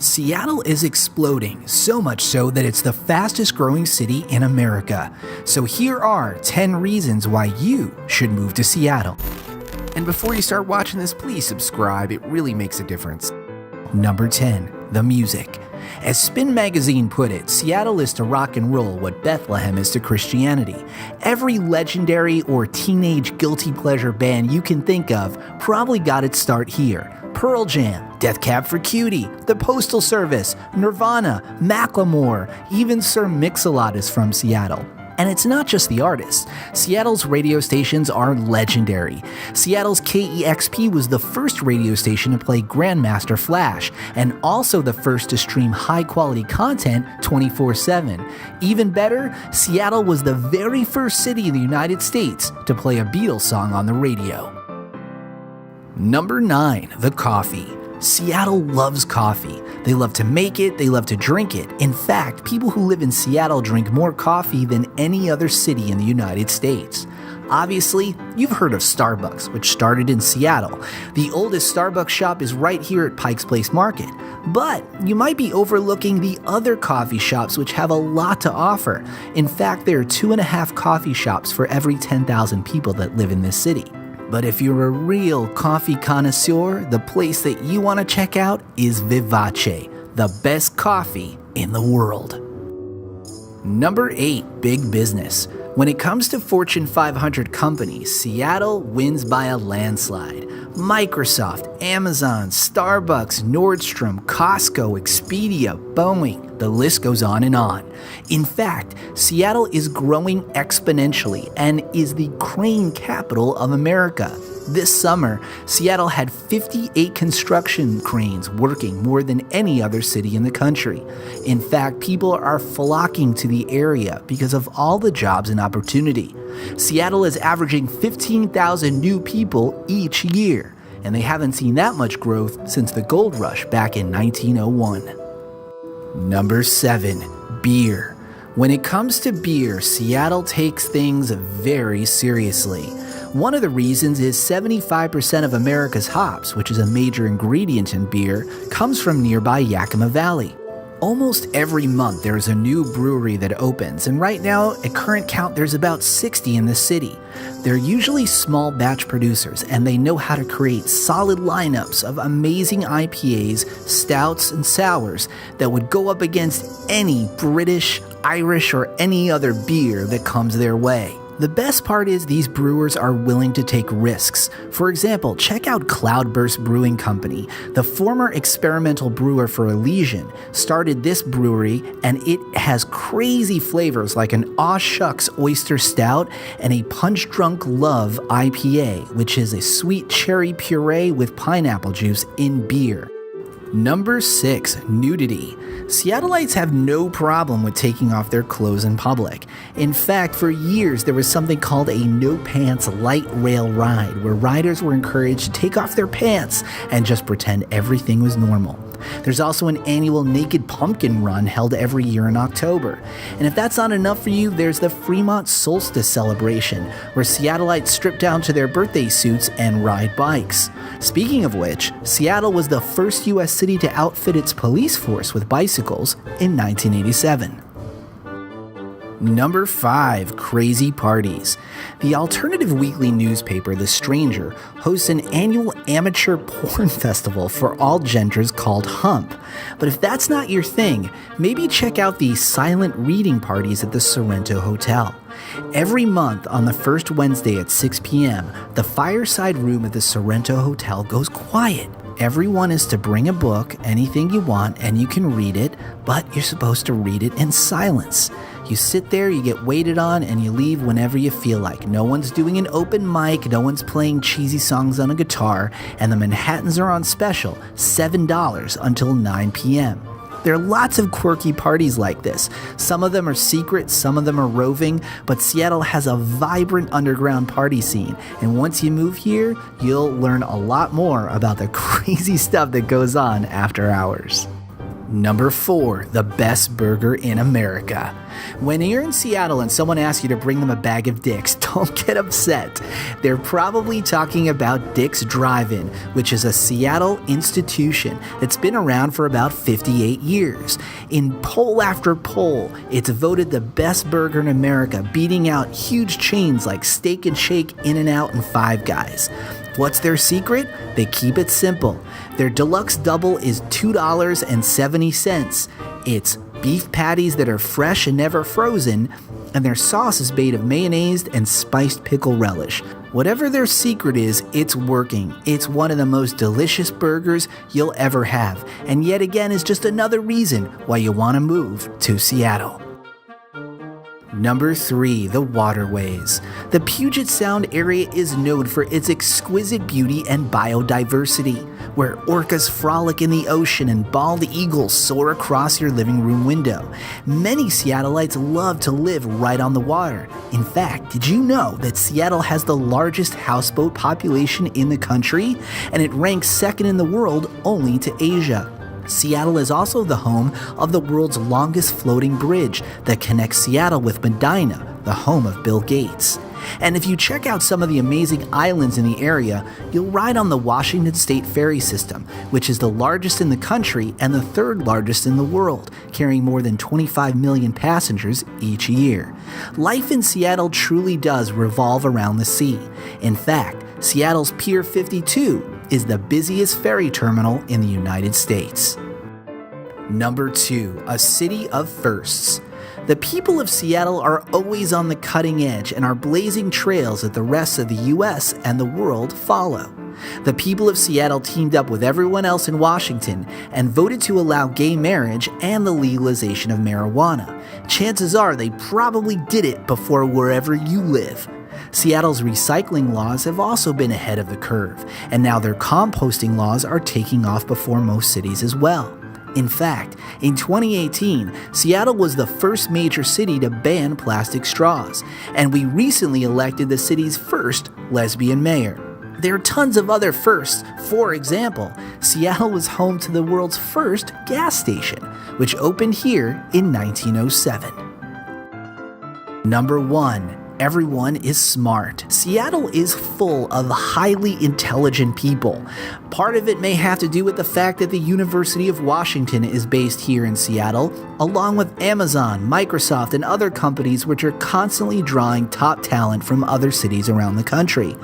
Seattle is exploding, so much so that it's the fastest growing city in America. So here are 10 reasons why you should move to Seattle. And before you start watching this, please subscribe, it really makes a difference. Number 10, the music. As Spin Magazine put it, Seattle is to rock and roll what Bethlehem is to Christianity. Every legendary or teenage guilty pleasure band you can think of probably got its start here. Pearl Jam, Death Cab for Cutie, The Postal Service, Nirvana, Macklemore, even Sir Mix-a-Lot is from Seattle. And it's not just the artists. Seattle's radio stations are legendary. Seattle's KEXP was the first radio station to play Grandmaster Flash, and also the first to stream high-quality content 24/7. Even better, Seattle was the very first city in the United States to play a Beatles song on the radio. Number 9, the coffee. Seattle loves coffee. They love to make it, they love to drink it. In fact, people who live in Seattle drink more coffee than any other city in the United States. Obviously, you've heard of Starbucks, which started in Seattle. The oldest Starbucks shop is right here at Pike's Place Market. But you might be overlooking the other coffee shops which have a lot to offer. In fact, there are 2.5 coffee shops for every 10,000 people that live in this city. But if you're a real coffee connoisseur, the place that you want to check out is Vivace, the best coffee in the world. Number 8, big business. When it comes to Fortune 500 companies, Seattle wins by a landslide. Microsoft, Amazon, Starbucks, Nordstrom, Costco, Expedia, Boeing, the list goes on and on. In fact, Seattle is growing exponentially and is the crane capital of America. This summer, Seattle had 58 construction cranes working more than any other city in the country. In fact, people are flocking to the area because of all the jobs and opportunity. Seattle is averaging 15,000 new people each year, and they haven't seen that much growth since the gold rush back in 1901. Number 7, beer. When it comes to beer, Seattle takes things very seriously. One of the reasons is 75% of America's hops, which is a major ingredient in beer, comes from nearby Yakima Valley. Almost every month there is a new brewery that opens, and right now, at current count, there's about 60 in the city. They're usually small batch producers, and they know how to create solid lineups of amazing IPAs, stouts, and sours that would go up against any British, Irish, or any other beer that comes their way. The best part is these brewers are willing to take risks. For example, check out Cloudburst Brewing Company. The former experimental brewer for Elysian started this brewery, and it has crazy flavors like an Aw Shucks Oyster Stout and a Punch Drunk Love IPA, which is a sweet cherry puree with pineapple juice in beer. Number 6, nudity. Seattleites have no problem with taking off their clothes in public. In fact, for years there was something called a no-pants light rail ride, where riders were encouraged to take off their pants and just pretend everything was normal. There's also an annual Naked Pumpkin Run held every year in October. And if that's not enough for you, there's the Fremont Solstice celebration, where Seattleites strip down to their birthday suits and ride bikes. Speaking of which, Seattle was the first U.S. city to outfit its police force with bicycles in 1987. Number 5, crazy parties. The alternative weekly newspaper, The Stranger, hosts an annual amateur porn festival for all genders called Hump. But if that's not your thing, maybe check out the silent reading parties at the Sorrento Hotel. Every month on the first Wednesday at 6 p.m., the fireside room at the Sorrento Hotel goes quiet. Everyone is to bring a book, anything you want, and you can read it, but you're supposed to read it in silence. You sit there, you get waited on, and you leave whenever you feel like. No one's doing an open mic, no one's playing cheesy songs on a guitar, and the Manhattans are on special, $7 until 9 p.m. There are lots of quirky parties like this. Some of them are secret, some of them are roving, but Seattle has a vibrant underground party scene, and once you move here, you'll learn a lot more about the crazy stuff that goes on after hours. Number 4, the best burger in America. When you're in Seattle and someone asks you to bring them a bag of dicks, don't get upset. They're probably talking about Dick's Drive-In, which is a Seattle institution that's been around for about 58 years. In poll after poll, it's voted the best burger in America, beating out huge chains like Steak and Shake, In-N-Out, and Five Guys. What's their secret? They keep it simple. Their deluxe double is $2.70. It's beef patties that are fresh and never frozen, and their sauce is made of mayonnaise and spiced pickle relish. Whatever their secret is, it's working. It's one of the most delicious burgers you'll ever have, and yet again is just another reason why you want to move to Seattle. Number 3, the Waterways. The Puget Sound area is known for its exquisite beauty and biodiversity, where orcas frolic in the ocean and bald eagles soar across your living room window. Many Seattleites love to live right on the water. In fact, did you know that Seattle has the largest houseboat population in the country? And it ranks second in the world only to Asia. Seattle is also the home of the world's longest floating bridge that connects Seattle with Medina, the home of Bill Gates. And if you check out some of the amazing islands in the area, you'll ride on the Washington State Ferry System, which is the largest in the country and the third largest in the world, carrying more than 25 million passengers each year. Life in Seattle truly does revolve around the sea. In fact, Seattle's Pier 52 is the busiest ferry terminal in the United States. Number 2, a city of firsts. The people of Seattle are always on the cutting edge and are blazing trails that the rest of the US and the world follow. The people of Seattle teamed up with everyone else in Washington and voted to allow gay marriage and the legalization of marijuana. Chances are they probably did it before wherever you live. Seattle's recycling laws have also been ahead of the curve, and now their composting laws are taking off before most cities as well. In fact, in 2018, Seattle was the first major city to ban plastic straws, and we recently elected the city's first lesbian mayor. There are tons of other firsts. For example, Seattle was home to the world's first gas station, which opened here in 1907. Number 1. Everyone is smart. Seattle is full of highly intelligent people. Part of it may have to do with the fact that the University of Washington is based here in Seattle, along with Amazon, Microsoft, and other companies which are constantly drawing top talent from other cities around the country.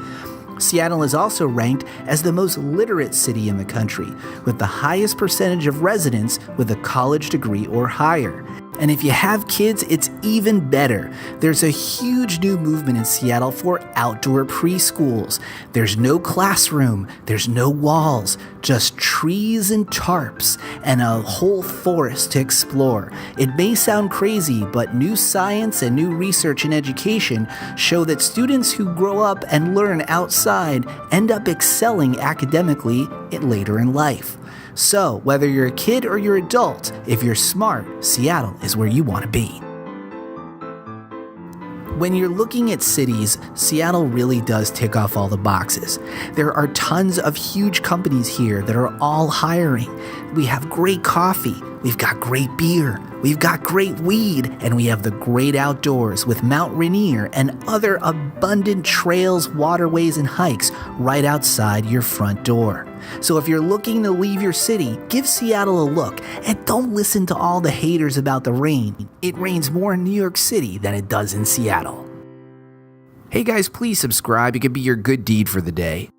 Seattle is also ranked as the most literate city in the country, with the highest percentage of residents with a college degree or higher. And if you have kids, it's even better. There's a huge new movement in Seattle for outdoor preschools. There's no classroom, there's no walls, just trees and tarps, and a whole forest to explore. It may sound crazy, but new science and new research in education show that students who grow up and learn outside end up excelling academically later in life. So, whether you're a kid or you're an adult, if you're smart, Seattle is where you want to be. When you're looking at cities, Seattle really does tick off all the boxes. There are tons of huge companies here that are all hiring. We have great coffee, we've got great beer, we've got great weed, and we have the great outdoors with Mount Rainier and other abundant trails, waterways, and hikes right outside your front door. So if you're looking to leave your city, give Seattle a look and don't listen to all the haters about the rain. It rains more in New York City than it does in Seattle. Hey guys, please subscribe. It could be your good deed for the day.